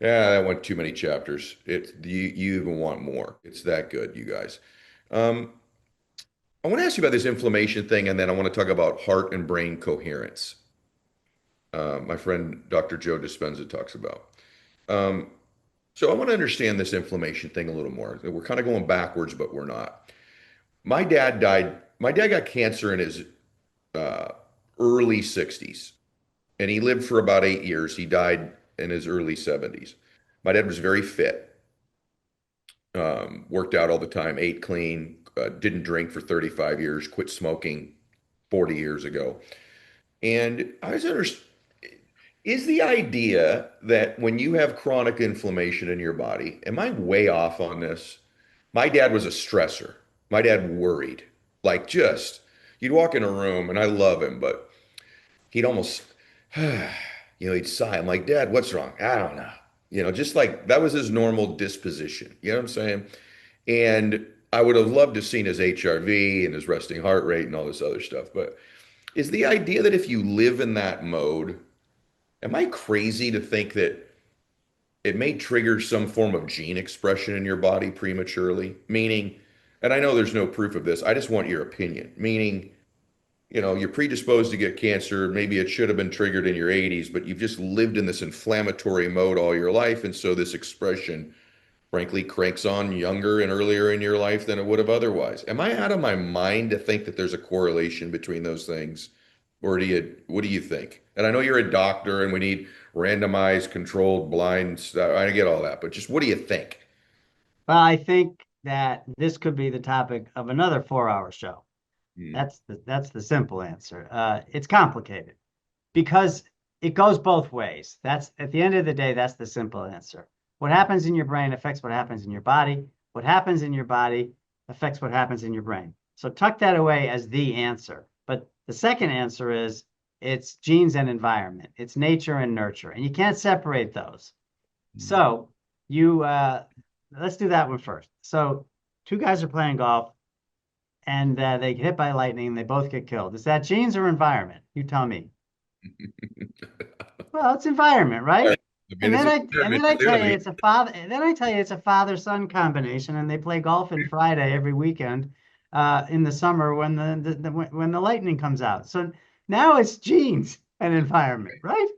yeah, that went too many chapters. You even want more. It's that good, you guys. Um, I want to ask you about this inflammation thing, and then I want to talk about heart and brain coherence. My friend Dr. Joe Dispenza talks about. Um, so I want to understand this inflammation thing a little more. We're kind of going backwards, but we're not. My dad died. My dad got cancer in his uh, early 60s, and he lived for about 8 years. He died in his early 70s. My dad was very fit, worked out all the time, ate clean, didn't drink for 35 years, quit smoking 40 years ago. And Is the idea that when you have chronic inflammation in your body, am I way off on this? My dad was a stressor. My dad worried. Like just, you'd walk in a room and I love him, but he'd almost, he'd sigh. I'm like, Dad, what's wrong? I don't know. Just like that was his normal disposition. You know what I'm saying? And I would have loved to have seen his HRV and his resting heart rate and all this other stuff. But is the idea that if you live in that mode, am I crazy to think that it may trigger some form of gene expression in your body prematurely? Meaning, and I know there's no proof of this, I just want your opinion. Meaning, you're predisposed to get cancer. Maybe it should have been triggered in your 80s, but you've just lived in this inflammatory mode all your life. And so this expression, frankly, cranks on younger and earlier in your life than it would have otherwise. Am I out of my mind to think that there's a correlation between those things? Or what do you think? And I know you're a doctor and we need randomized, controlled, blind stuff. I get all that, but just what do you think? Well, I think that this could be the topic of another 4-hour show. Hmm. That's the simple answer. It's complicated because it goes both ways. That's at the end of the day, that's the simple answer. What happens in your brain affects what happens in your body. What happens in your body affects what happens in your brain. So tuck that away as the answer. But the second answer is it's genes and environment. It's nature and nurture, and you can't separate those. So you let's do that one first. So two guys are playing golf and they get hit by lightning and they both get killed. Is that genes or environment? You tell me. Well, it's environment, I right? mean, it's And then environment, I tell you clearly. it's a father, and then I tell you it's a father-son combination, and they play golf in Friday every weekend in the summer when when the lightning comes out. So now it's genes and environment, right?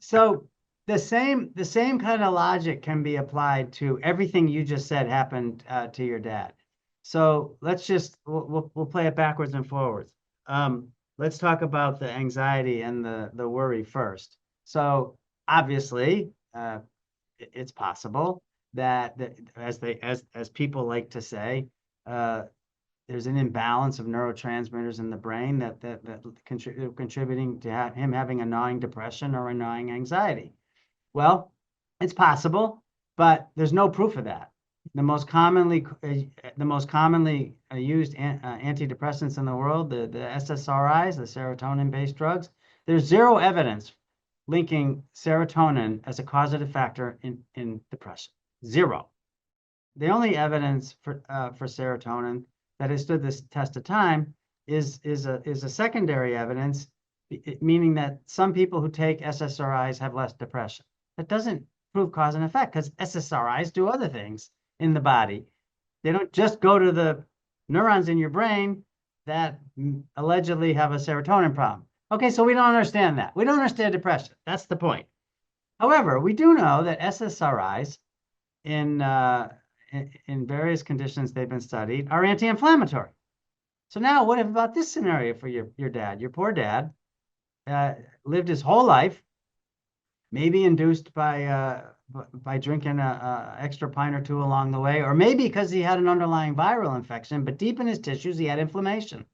So the same kind of logic can be applied to everything you just said happened to your dad. So let's just we'll play it backwards and forwards. Let's talk about the anxiety and the worry first. So obviously, it's possible that as people like to say, uh, there's an imbalance of neurotransmitters in the brain that contributing to him having a gnawing depression or a gnawing anxiety. Well, it's possible, but there's no proof of that. The most commonly used antidepressants in the world, the SSRIs, the serotonin-based drugs, there's zero evidence linking serotonin as a causative factor in depression. Zero. The only evidence for serotonin that has stood this test of time is a secondary evidence, meaning that some people who take SSRIs have less depression. That doesn't prove cause and effect because SSRIs do other things in the body. They don't just go to the neurons in your brain that allegedly have a serotonin problem. Okay, so we don't understand that. We don't understand depression. That's the point. However, we do know that SSRIs in in various conditions they've been studied are anti-inflammatory. So now what about this scenario for your dad? Your poor dad lived his whole life, maybe induced by drinking a extra pint or two along the way, or maybe because he had an underlying viral infection, but deep in his tissues he had inflammation.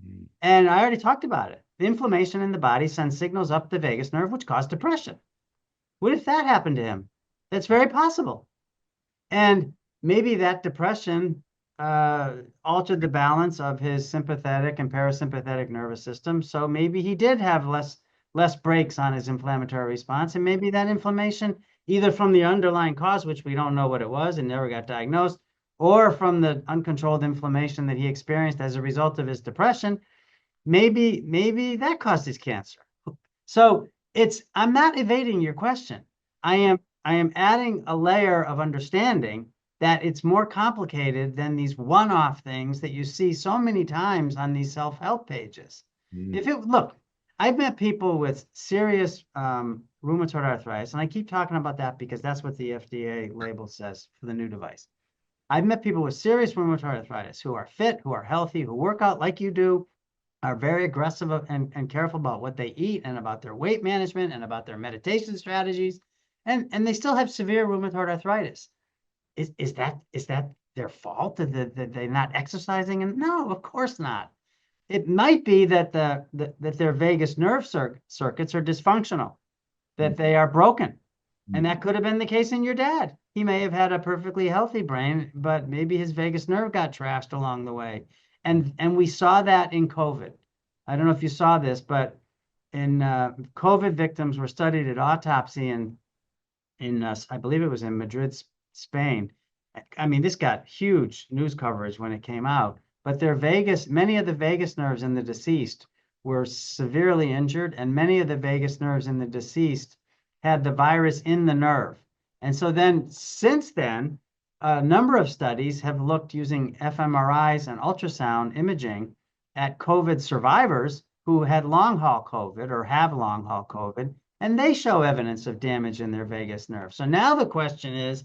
Mm. And I already talked about it. The inflammation in the body sends signals up the vagus nerve, which cause depression. What if that happened to him? That's very possible. And maybe that depression altered the balance of his sympathetic and parasympathetic nervous system. So maybe he did have less brakes on his inflammatory response. And maybe that inflammation, either from the underlying cause, which we don't know what it was and never got diagnosed, or from the uncontrolled inflammation that he experienced as a result of his depression, maybe that caused his cancer. So I'm not evading your question. I am adding a layer of understanding that it's more complicated than these one-off things that you see so many times on these self-help pages. Mm. Look, I've met people with serious rheumatoid arthritis, and I keep talking about that because that's what the FDA label says for the new device. I've met people with serious rheumatoid arthritis who are fit, who are healthy, who work out like you do, are very aggressive and careful about what they eat and about their weight management and about their meditation strategies, and they still have severe rheumatoid arthritis. Is that their fault that they're not exercising? And no, of course not. it might be that that their vagus nerve circuits are dysfunctional, that they are broken. And that could have been the case in your dad. He may have had a perfectly healthy brain, but maybe his vagus nerve got trashed along the way. And we saw that in COVID. I don't know if you saw this, but in COVID victims were studied at autopsy in I believe it was in Madrid, Spain. I mean, this got huge news coverage when it came out, but many of the vagus nerves in the deceased were severely injured, and many of the vagus nerves in the deceased had the virus in the nerve. And so then, since then, a number of studies have looked using fMRIs and ultrasound imaging at COVID survivors who had long haul COVID or have long haul COVID, and they show evidence of damage in their vagus nerve. So now the question is,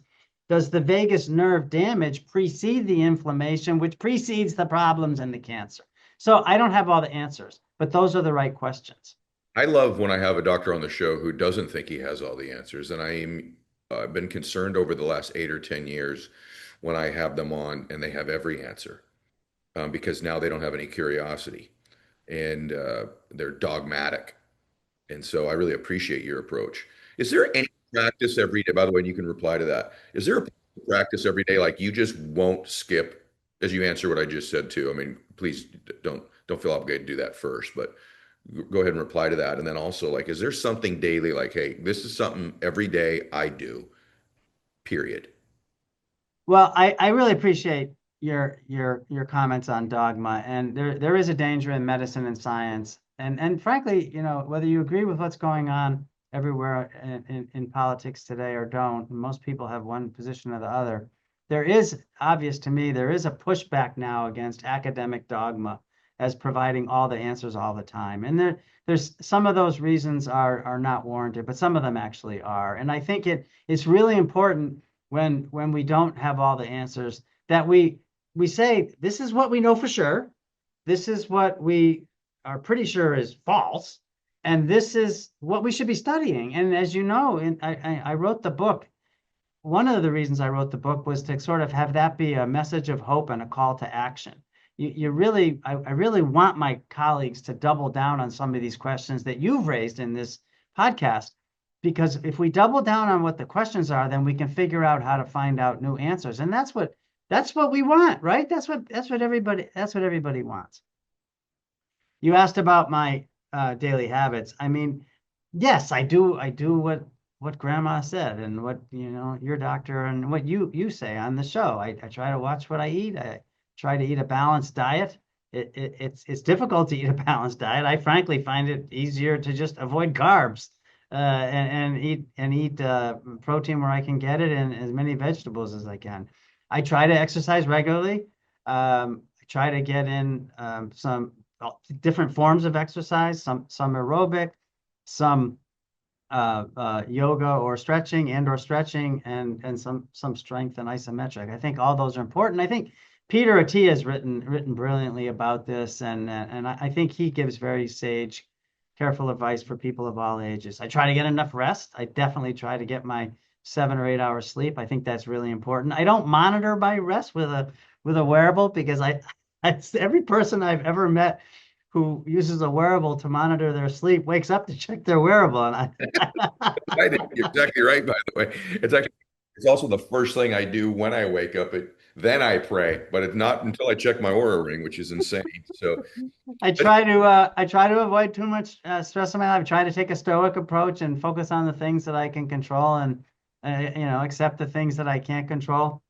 does the vagus nerve damage precede the inflammation, which precedes the problems and the cancer? So I don't have all the answers, but those are the right questions. I love when I have a doctor on the show who doesn't think he has all the answers, and I've been concerned over the last 8 or 10 years when I have them on and they have every answer, because now they don't have any curiosity and they're dogmatic. And so I really appreciate your approach. Is there any practice every day? By the way, and you can reply to that. Is there a practice every day like you just won't skip as you answer what I just said too? I mean, please don't feel obligated to do that first, but go ahead and reply to that. And then also, like, is there something daily like, hey, this is something every day I do, period? Well, I really appreciate your comments on dogma, and there is a danger in medicine and science, and frankly, whether you agree with what's going on everywhere in politics today or don't, most people have one position or the other. There is obvious to me there is a pushback now against academic dogma as providing all the answers all the time, and there's some of those reasons are not warranted, but some of them actually are, and I think it's really important when we don't have all the answers that we say this is what we know for sure, this is what we are pretty sure is false, and this is what we should be studying. And as you know, I wrote the book. One of the reasons I wrote the book was to sort of have that be a message of hope and a call to action. I really want my colleagues to double down on some of these questions that you've raised in this podcast, because if we double down on what the questions are, then we can figure out how to find out new answers. And that's what we want, right? That's what everybody wants. You asked about my daily habits. I mean, yes, I do what grandma said and what, your doctor and what you say on the show. I try to watch what I eat. I try to eat a balanced diet. It's difficult to eat a balanced diet. I frankly find it easier to just avoid carbs, and eat protein where I can get it, and as many vegetables as I can. I try to exercise regularly. I try to get in some different forms of exercise, some aerobic, some yoga or stretching and some strength and isometric. I think all those are important. I think Peter Attia has written brilliantly about this, and I think he gives very sage, careful advice for people of all ages. I try to get enough rest. I definitely try to get my 7 or 8 hours sleep. I think that's really important. I don't monitor my rest with a wearable, because every person I've ever met who uses a wearable to monitor their sleep wakes up to check their wearable, and Right. You're exactly right, by the way. It's also the first thing I do when I wake up. Then I pray, but it's not until I check my Aura ring, which is insane. So I try to avoid too much stress in my life. I try to take a stoic approach and focus on the things that I can control, and accept the things that I can't control.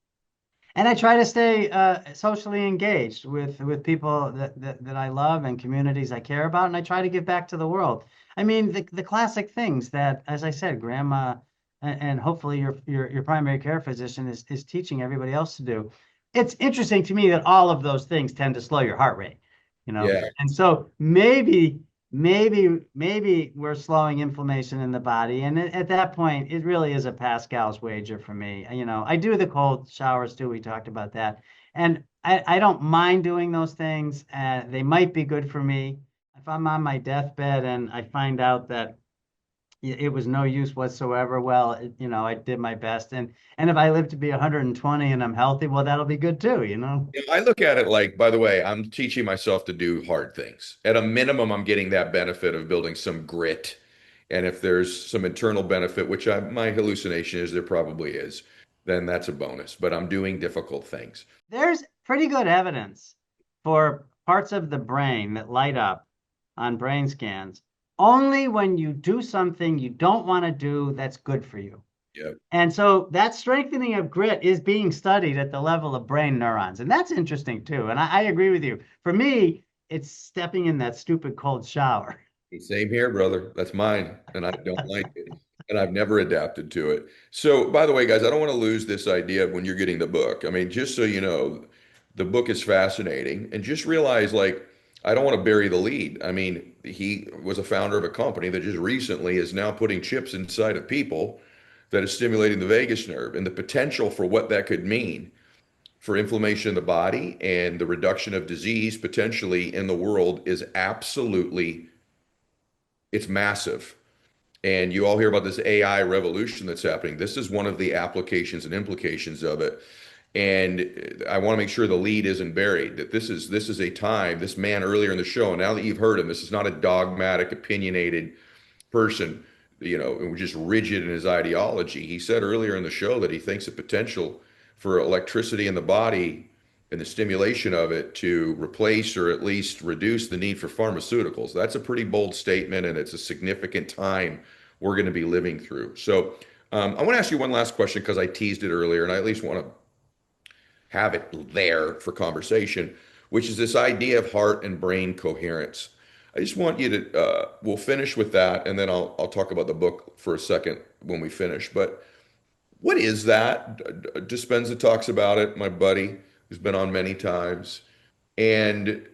And I try to stay socially engaged with people that I love and communities I care about, and I try to give back to the world. I mean, the classic things that, as I said, grandma and hopefully your primary care physician is teaching everybody else to do. It's interesting to me that all of those things tend to slow your heart rate, yeah, and so maybe we're slowing inflammation in the body, and at that point it really is a Pascal's wager for me. I do the cold showers too. We talked about that, and I don't mind doing those things. They might be good for me if I'm on my deathbed and I find out that it was no use whatsoever. Well, I did my best, and if I live to be 120 and I'm healthy, well, that'll be good too, you know. Yeah, I look at it like, by the way, I'm teaching myself to do hard things. At a minimum, I'm getting that benefit of building some grit. And if there's some internal benefit, which my hallucination is there probably is, then that's a bonus. But I'm doing difficult things. There's pretty good evidence for parts of the brain that light up on brain scans only when you do something you don't want to do that's good for you. Yeah. And so that strengthening of grit is being studied at the level of brain neurons. And that's interesting too. And I agree with you. For me, it's stepping in that stupid cold shower. Same here, brother. That's mine, and I don't like it. And I've never adapted to it. So, by the way, guys, I don't want to lose this idea of when you're getting the book. I mean, just so you know, the book is fascinating, and just realize, like, I don't want to bury the lead. I mean, he was a founder of a company that just recently is now putting chips inside of people that is stimulating the vagus nerve, and the potential for what that could mean for inflammation in the body and the reduction of disease potentially in the world is absolutely, it's massive. And you all hear about this AI revolution that's happening. This is one of the applications and implications of it. And I want to make sure the lead isn't buried, that this is a time, this man earlier in the show, and now that you've heard him, this is not a dogmatic, opinionated person, just rigid in his ideology. He said earlier in the show that he thinks the potential for electricity in the body and the stimulation of it to replace or at least reduce the need for pharmaceuticals. That's a pretty bold statement, and it's a significant time we're going to be living through. So, I want to ask you one last question because I teased it earlier, and I at least want to have it there for conversation, which is this idea of heart and brain coherence. I just want you to, we'll finish with that, and then I'll talk about the book for a second when we finish. But what is that? Dispenza talks about it, my buddy, who's been on many times. And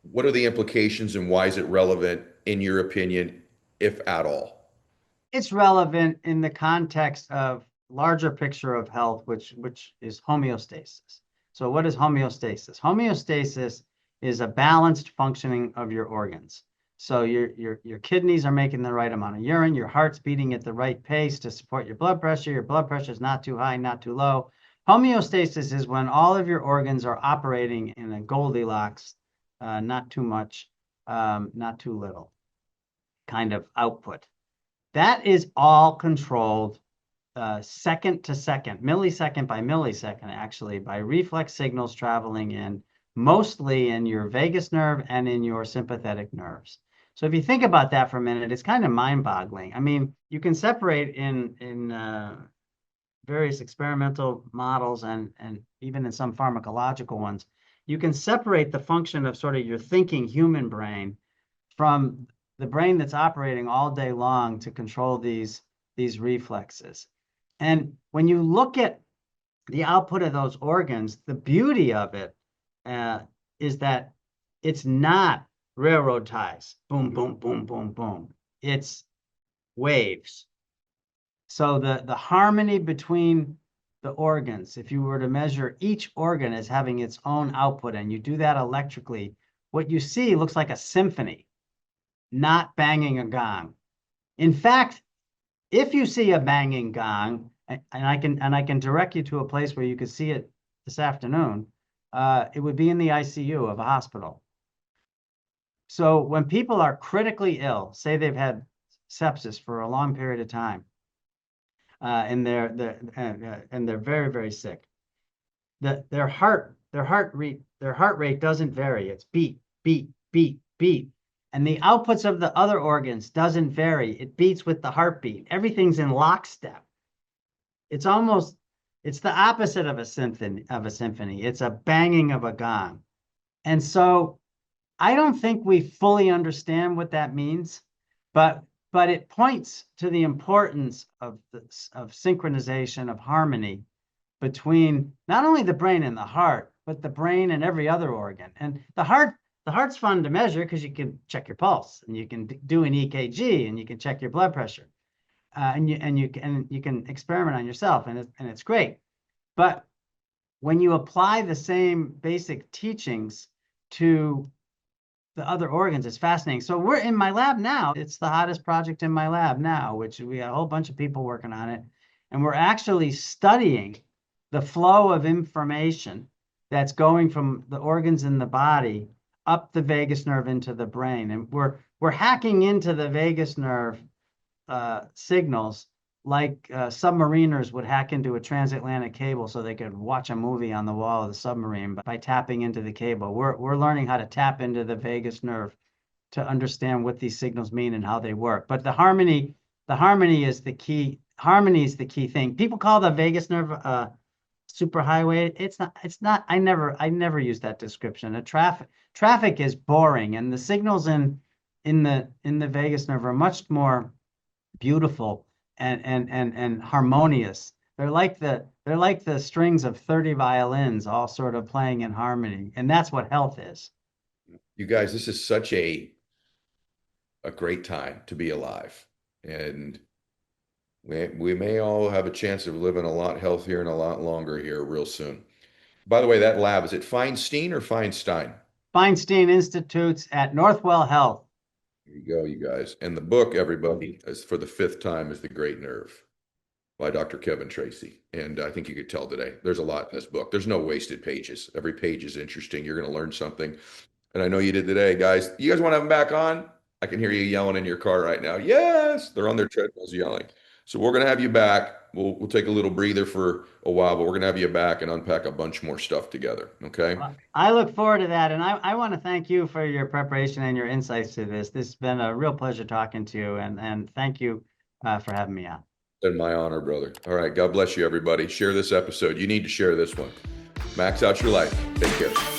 what are the implications and why is it relevant, in your opinion, if at all? It's relevant in the context of larger picture of health, which is homeostasis. So what is homeostasis? Homeostasis is a balanced functioning of your organs. So your kidneys are making the right amount of urine, your heart's beating at the right pace to support your blood pressure is not too high, not too low. Homeostasis is when all of your organs are operating in a Goldilocks, not too much, not too little kind of output. That is all controlled second to second, millisecond by millisecond, actually, by reflex signals traveling in mostly in your vagus nerve and in your sympathetic nerves. So if you think about that for a minute, it's kind of mind-boggling. I mean, you can separate in various experimental models and even in some pharmacological ones, you can separate the function of sort of your thinking human brain from the brain that's operating all day long to control these reflexes. And when you look at the output of those organs, the beauty of it is that it's not railroad ties, boom, boom, boom, boom, boom. It's waves. So the harmony between the organs, if you were to measure each organ as having its own output, and you do that electrically, what you see looks like a symphony, not banging a gong. In fact, if you see a banging gong, and I can direct you to a place where you could see it this afternoon, it would be in the ICU of a hospital. So when people are critically ill, say they've had sepsis for a long period of time, and they're very, very sick, their heart rate doesn't vary. It's beat, beat, beat, beat. And the outputs of the other organs doesn't vary. It beats with the heartbeat. Everything's in lockstep. It's the opposite of a symphony. It's a banging of a gong. And so I don't think we fully understand what that means, but it points to the importance of synchronization, of harmony between not only the brain and the heart, but the brain and every other organ. And the heart's fun to measure because you can check your pulse and you can do an EKG and you can check your blood pressure, and you can experiment on yourself, and it's great. But when you apply the same basic teachings to the other organs. It's fascinating. So we're in my lab now. It's the hottest project in my lab now, which we got a whole bunch of people working on it. And we're actually studying the flow of information that's going from the organs in the body up the vagus nerve into the brain. And we're hacking into the vagus nerve signals like submariners would hack into a transatlantic cable so they could watch a movie on the wall of the submarine by tapping into the cable. We're learning how to tap into the vagus nerve to understand what these signals mean and how they work. But the harmony is the key. Harmony is the key thing. People call the vagus nerve superhighway. It's not. I never use that description. Traffic is boring, and the signals in the vagus nerve are much more beautiful and harmonious. They're like the strings of 30 violins all sort of playing in harmony. And that's what health is. You guys, this is such a great time to be alive. And we may all have a chance of living a lot healthier and a lot longer here real soon. By the way, that lab, is it Feinstein or Feinstein? Feinstein Institutes at Northwell Health. There you go, you guys. And the book, everybody, is for the 5th time, is The Great Nerve by Dr. Kevin Tracey. And I think you could tell today, there's a lot in this book. There's no wasted pages. Every page is interesting. You're going to learn something. And I know you did today, guys. You guys want to have them back on? I can hear you yelling in your car right now. Yes, they're on their treadmills yelling. So we're going to have you back. We'll take a little breather for a while, but we're going to have you back and unpack a bunch more stuff together. Okay. I look forward to that. And I want to thank you for your preparation and your insights to this. This has been a real pleasure talking to you. And thank you for having me on. It's been my honor, brother. All right. God bless you, everybody. Share this episode. You need to share this one. Max out your life. Take care.